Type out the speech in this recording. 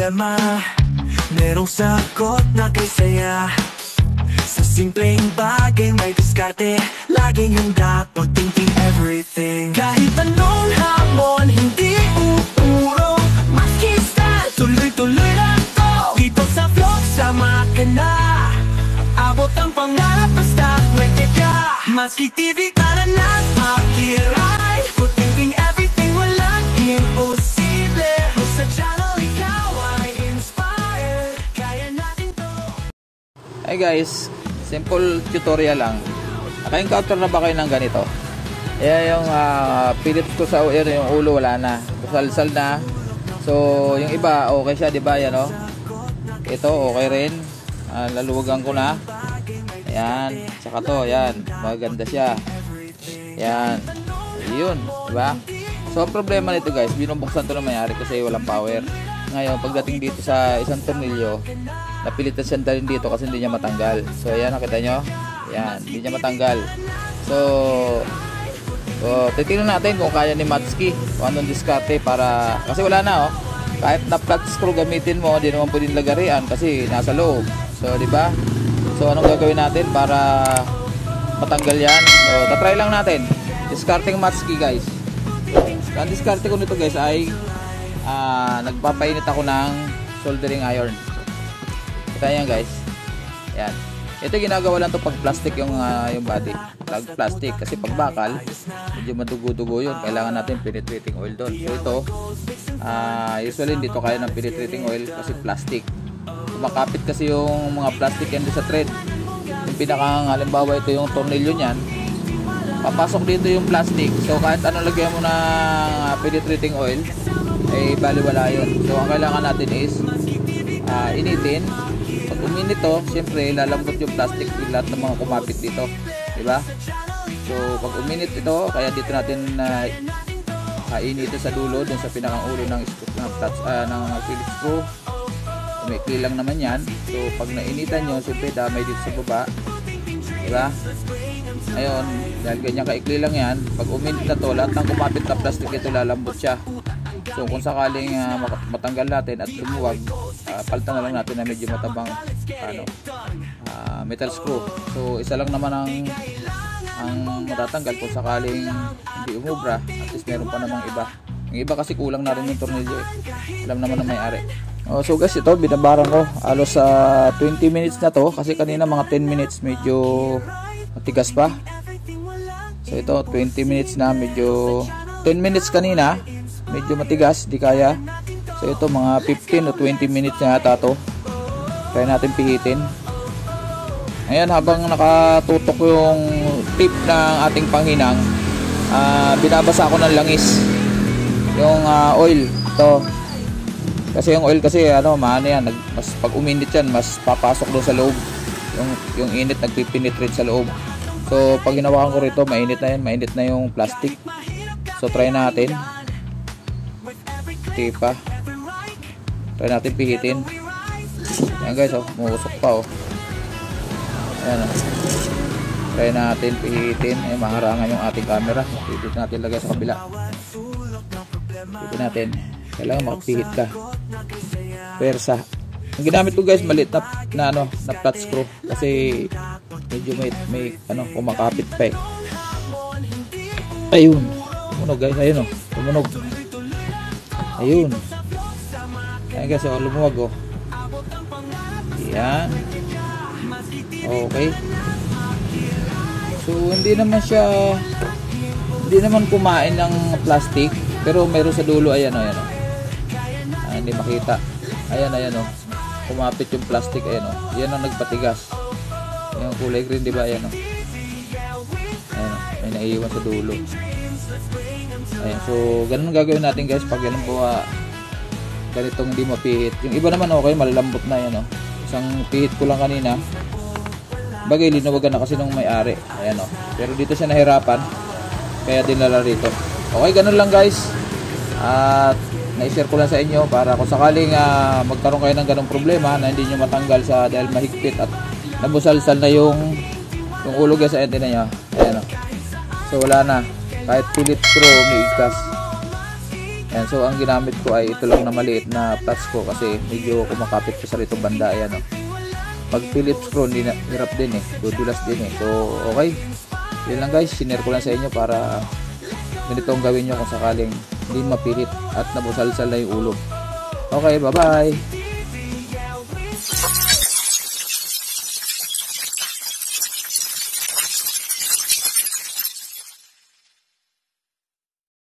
problema, merong sagot na kay saya. Sa simpleng bagay may diskarte, laging handa pag-thinking everything. Kahit anong hamon, hindi uurong, maski style, tuloy-tuloy lang to. Dito sa vlog, sama ka na, abot ang pangarap basta may tiga. Maski TV ka na lang, makiray, pag-thinking everything, walang imposible. Sa channel, ikaw ay inspired, kaya natin to. Hey guys, simple tutorial lang. Naka-encounter na ba kayo ng ganito? Ayan yung Philips ko sa yung ulo, wala na. Salsal na. So, yung iba, okay siya, diba? Yan, oh. Ito, okay rin. Laluwagan ko na. Ayan. Saka to, ayan. Maganda siya. Ayan. Yun, diba? So, ang problema nito guys, binubuksan to na mayari kasi walang power. Ngayon, pagdating dito sa isang tornilyo, napilitan siya dalhin dito kasi hindi niya matanggal. So, ayan, nakita nyo? Ayan, hindi niya matanggal. So, titingnan natin kung kaya ni Matsuki kung anong diskarte para, kasi wala na, oh. Kahit na flat screw gamitin mo, hindi naman pwedeng lagarian kasi nasa loob. So, di ba? So, anong gagawin natin para matanggal yan? So, tatry lang natin. Discarding Matsuki, guys. So, ang diskarte ko nito, guys, ay nagpapainit ako ng soldering iron. Kita yan, guys. Yan. Ito ginagawa lang to pag plastic yung body. Pag plastic kasi pag bakal, medyo madugo-dugo yun. Kailangan natin penetrating oil doon. So ito, usually hindi to kaya ng penetrating oil kasi plastic. Kumakapit kasi yung mga plastic yan sa thread. Yung pinakang halimbawa ito yung tornilyo niyan. Papasok dito yung plastic. So kahit anong lagyan mo ng penetrating oil, eh baliwala yun. So ang kailangan natin is initin. Pag uminit to, siyempre lalambot yung plastic yung lahat ng mga kumapit dito, diba? So pag uminit ito, kaya dito natin initin sa dulo, dun sa pinakang ulo ng Phillips screw. May lang naman yan. So pag nainitan nyo, siyempre damay dito sa baba, diba? Ngayon, dahil ganyan kaikli lang yan, pag uminit na to, lahat ng kumapit na plastic ito lalambot siya. So kung sakaling matanggal natin at lumuwag, palitan na lang natin na medyo matabang metal screw. So isa lang naman ang matatanggal kung sakaling hindi umubra, at least meron pa namang iba. Yung iba kasi kulang na rin yung tornilyo, eh. Alam naman ng may-ari. So guys, ito binabaran ko halos 20 minutes na to kasi kanina mga 10 minutes medyo matigas pa. So ito 20 minutes na, medyo 10 minutes kanina medyo matigas, di kaya. So ito mga 15 o 20 minutes na yata to. Try natin pihitin. Ayan, habang nakatutok yung tip ng ating panghinang, binabasa ko ng langis yung oil to. Kasi yung oil kasi maano yan, mas pag uminit yan, mas papasok doon sa loob. Yung init nagpipenetrate sa loob. So pag hinawakan ko rito, mainit na yan, mainit na yung plastic. So try natin. Pa. Try natin pihitin. Ayan guys, muusok pa, oh. Ayan, oh. Try natin pihitin. Ayan, maharangan yung ating camera. Pihitin natin lagay sa kabila. Pihitin natin. Kailangan makapihit ka. Persa. Ang ginamit ko guys, maliit na flat screw kasi medyo may kumakapit pa, eh. Ayun. Tumunog guys, ayun, oh. Tumunog. Ayun. Ayan guys, lumuwag, oh. Ayan. Okay. So hindi naman kumain ng plastic, pero meron sa dulo, ayan, oh, ayan, oh. Hindi makita. Ayan, oh. Kumapit yung plastic, ayan, oh. Yan ang nagpatigas. Yung kulay green, di ba? Ayan, oh. Ayan, oh. May naiiwan sa dulo. Ayan, so ganun gagawin natin guys pag ganun po ganitong hindi mapihit. Yung iba naman okay, malalambot na yan, oh. Isang pihit ko lang kanina, bagay linuwagan na kasi nung may-ari. Ayan, oh. Pero dito siya nahirapan, kaya dinala rito. Okay, ganun lang guys. At na-share ko lang sa inyo para kung sakaling magkaroon kayo ng ganung problema na hindi nyo matanggal dahil mahigpit at nabusalsal na yung ulo guys sa antena nyo. Ayan, oh. So wala na, kahit Phillips screw umiigkas. Ayan, so ang ginamit ko ay ito lang na maliit na flat screw kasi medyo kumakapit ko sa rito banda. Ayan, oh. Pag Phillips screw, hindi na, hirap din eh, dudulas din eh. So okay, yun lang guys, sinare ko lang sa inyo para ganito ang gawin nyo kung sakaling hindi mapilit at nabusalsal na yung ulo. Okay, bye bye.